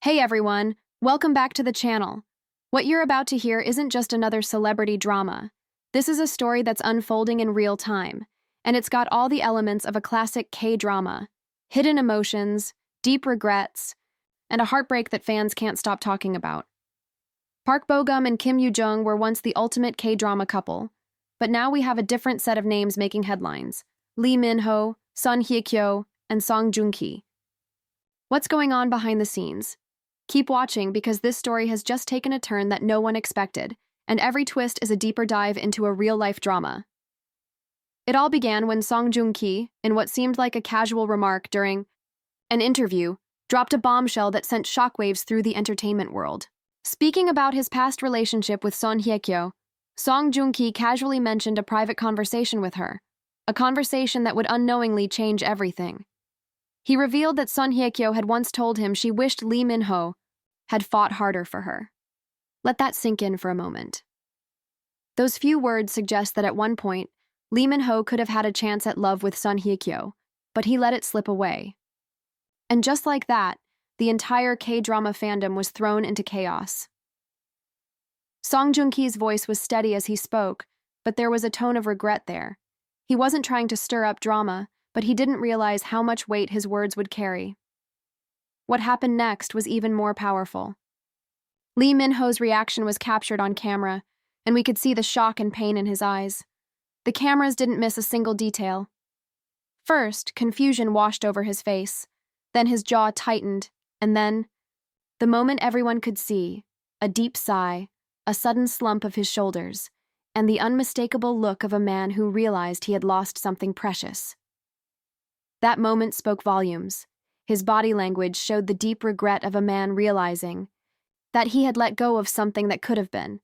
Hey everyone, welcome back to the channel. What you're about to hear isn't just another celebrity drama. This is a story that's unfolding in real time, and it's got all the elements of a classic K-drama: hidden emotions, deep regrets, and a heartbreak that fans can't stop talking about. Park Bo-gum and Kim Yoo-jung were once the ultimate K-drama couple, but now we have a different set of names making headlines: Leeminho, Song Hye Kyo, and Song Joong Ki. What's going on behind the scenes? Keep watching because this story has just taken a turn that no one expected, and every twist is a deeper dive into a real-life drama. It all began when Song Joong Ki, in what seemed like a casual remark during an interview, dropped a bombshell that sent shockwaves through the entertainment world. Speaking about his past relationship with Song Hye Kyo, Song Joong Ki casually mentioned a private conversation with her, a conversation that would unknowingly change everything. He revealed that Song Hye Kyo had once told him she wished Leeminho had fought harder for her. Let that sink in for a moment. Those few words suggest that at one point, Leeminho could have had a chance at love with Song Hye Kyo, but he let it slip away. And just like that, the entire K-drama fandom was thrown into chaos. Song Joong Ki's voice was steady as he spoke, but there was a tone of regret there. He wasn't trying to stir up drama, but he didn't realize how much weight his words would carry. What happened next was even more powerful. Leeminho's reaction was captured on camera, and we could see the shock and pain in his eyes. The cameras didn't miss a single detail. First, confusion washed over his face, then his jaw tightened, and then, the moment everyone could see, a deep sigh, a sudden slump of his shoulders, and the unmistakable look of a man who realized he had lost something precious. That moment spoke volumes. His body language showed the deep regret of a man realizing that he had let go of something that could have been.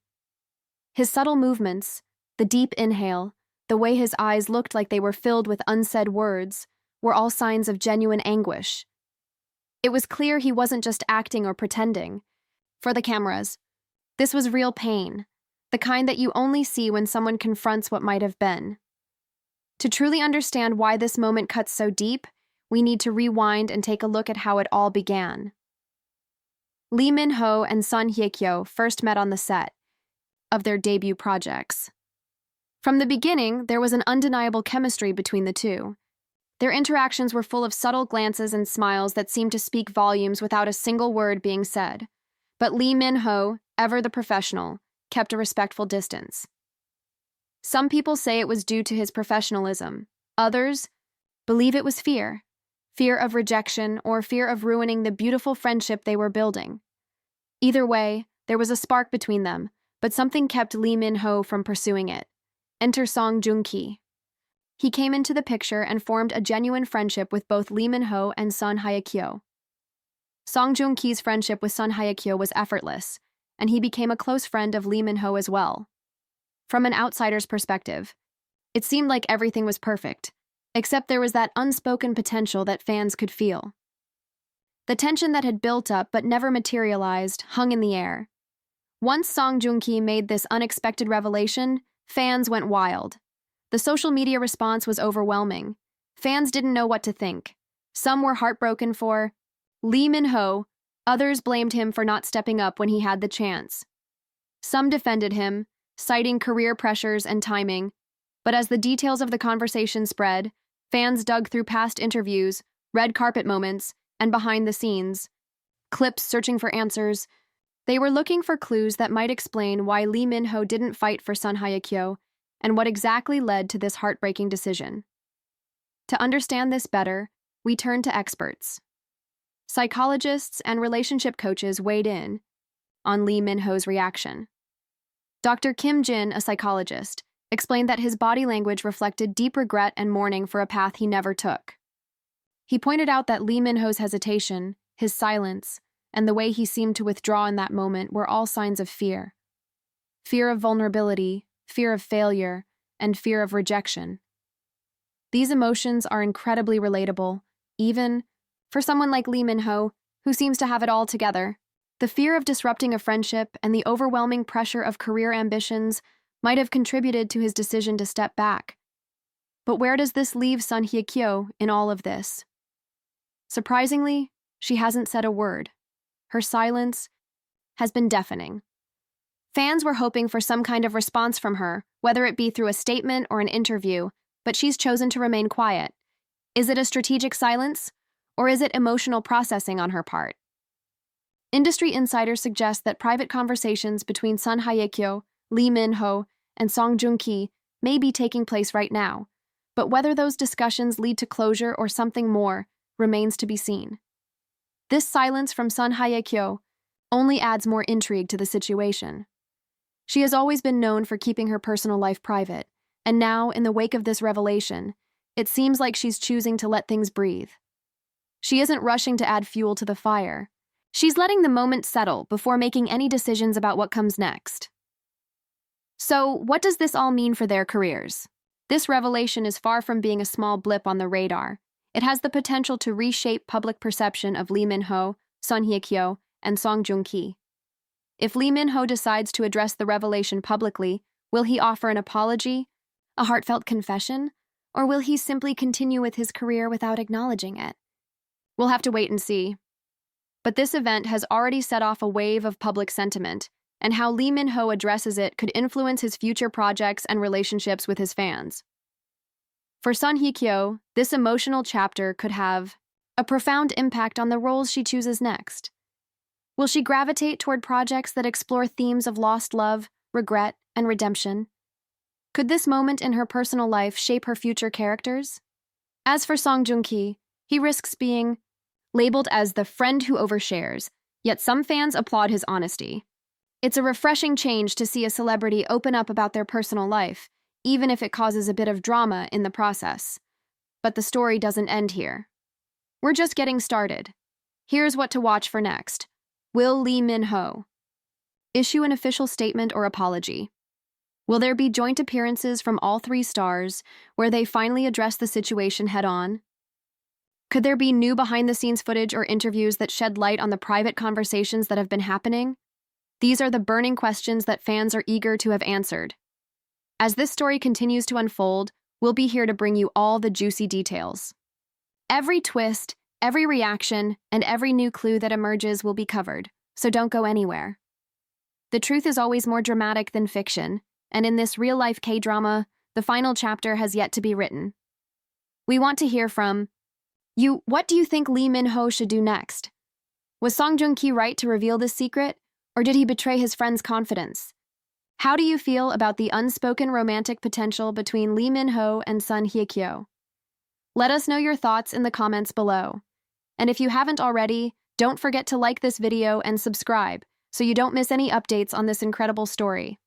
His subtle movements, the deep inhale, the way his eyes looked like they were filled with unsaid words, were all signs of genuine anguish. It was clear he wasn't just acting or pretending. For the cameras, this was real pain, the kind that you only see when someone confronts what might have been. To truly understand why this moment cuts so deep, we need to rewind and take a look at how it all began. Leeminho and Song Hye Kyo first met on the set of their debut projects. From the beginning, there was an undeniable chemistry between the two. Their interactions were full of subtle glances and smiles that seemed to speak volumes without a single word being said. But Leeminho, ever the professional, kept a respectful distance. Some people say it was due to his professionalism. Others believe it was fear. Fear of rejection or fear of ruining the beautiful friendship they were building. Either way, there was a spark between them, but something kept Leeminho from pursuing it. Enter Song Joong Ki. He came into the picture and formed a genuine friendship with both Leeminho and Song Hye Kyo. Song Joong Ki's friendship with Song Hye Kyo was effortless, and he became a close friend of Leeminho as well. From an outsider's perspective, it seemed like everything was perfect, except there was that unspoken potential that fans could feel. The tension that had built up but never materialized hung in the air. Once Song Joong Ki made this unexpected revelation, fans went wild. The social media response was overwhelming. Fans didn't know what to think. Some were heartbroken for Leeminho, others blamed him for not stepping up when he had the chance. Some defended him, citing career pressures and timing, but as the details of the conversation spread, fans dug through past interviews, red carpet moments, and behind-the-scenes clips searching for answers. They were looking for clues that might explain why Leeminho didn't fight for Song Hye Kyo and what exactly led to this heartbreaking decision. To understand this better, we turn to experts. Psychologists and relationship coaches weighed in on Leeminho's reaction. Dr. Kim Jin, a psychologist, explained that his body language reflected deep regret and mourning for a path he never took. He pointed out that Leeminho's hesitation, his silence, and the way he seemed to withdraw in that moment were all signs of fear. Fear of vulnerability, fear of failure, and fear of rejection. These emotions are incredibly relatable, even for someone like Leeminho, who seems to have it all together. The fear of disrupting a friendship and the overwhelming pressure of career ambitions might have contributed to his decision to step back. But where does this leave Song Hye Kyo in all of this? Surprisingly, she hasn't said a word. her silence has been deafening. Fans were hoping for some kind of response from her, whether it be through a statement or an interview, but she's chosen to remain quiet. Is it a strategic silence, or is it emotional processing on her part? Industry insiders suggest that private conversations between Song Hye Kyo, Leeminho, and Song Joong Ki may be taking place right now, but whether those discussions lead to closure or something more remains to be seen. This silence from Song Hye Kyo only adds more intrigue to the situation. She has always been known for keeping her personal life private, and now, in the wake of this revelation, it seems like she's choosing to let things breathe. She isn't rushing to add fuel to the fire. She's letting the moment settle before making any decisions about what comes next. So, what does this all mean for their careers? This revelation is far from being a small blip on the radar. It has the potential to reshape public perception of Leeminho, Song Hye Kyo, and Song Joong Ki. If Leeminho decides to address the revelation publicly, will he offer an apology, a heartfelt confession, or will he simply continue with his career without acknowledging it? We'll have to wait and see. But this event has already set off a wave of public sentiment, and how Leeminho addresses it could influence his future projects and relationships with his fans. For Song Hye Kyo, this emotional chapter could have a profound impact on the roles she chooses next. Will she gravitate toward projects that explore themes of lost love, regret, and redemption? Could this moment in her personal life shape her future characters? As for Song Joong Ki, he risks being labeled as the friend who overshares, yet some fans applaud his honesty. It's a refreshing change to see a celebrity open up about their personal life, even if it causes a bit of drama in the process. But the story doesn't end here. We're just getting started. Here's what to watch for next. Will Leeminho issue an official statement or apology? Will there be joint appearances from all three stars where they finally address the situation head-on? Could there be new behind-the-scenes footage or interviews that shed light on the private conversations that have been happening? These are the burning questions that fans are eager to have answered. As this story continues to unfold, we'll be here to bring you all the juicy details. Every twist, every reaction, and every new clue that emerges will be covered, so don't go anywhere. The truth is always more dramatic than fiction, and in this real-life K-drama, the final chapter has yet to be written. We want to hear from you. What do you think Leeminho should do next? Was Song Joong Ki right to reveal this secret, or did he betray his friend's confidence? How do you feel about the unspoken romantic potential between Leeminho and Song Hye Kyo? Let us know your thoughts in the comments below. And if you haven't already, don't forget to like this video and subscribe so you don't miss any updates on this incredible story.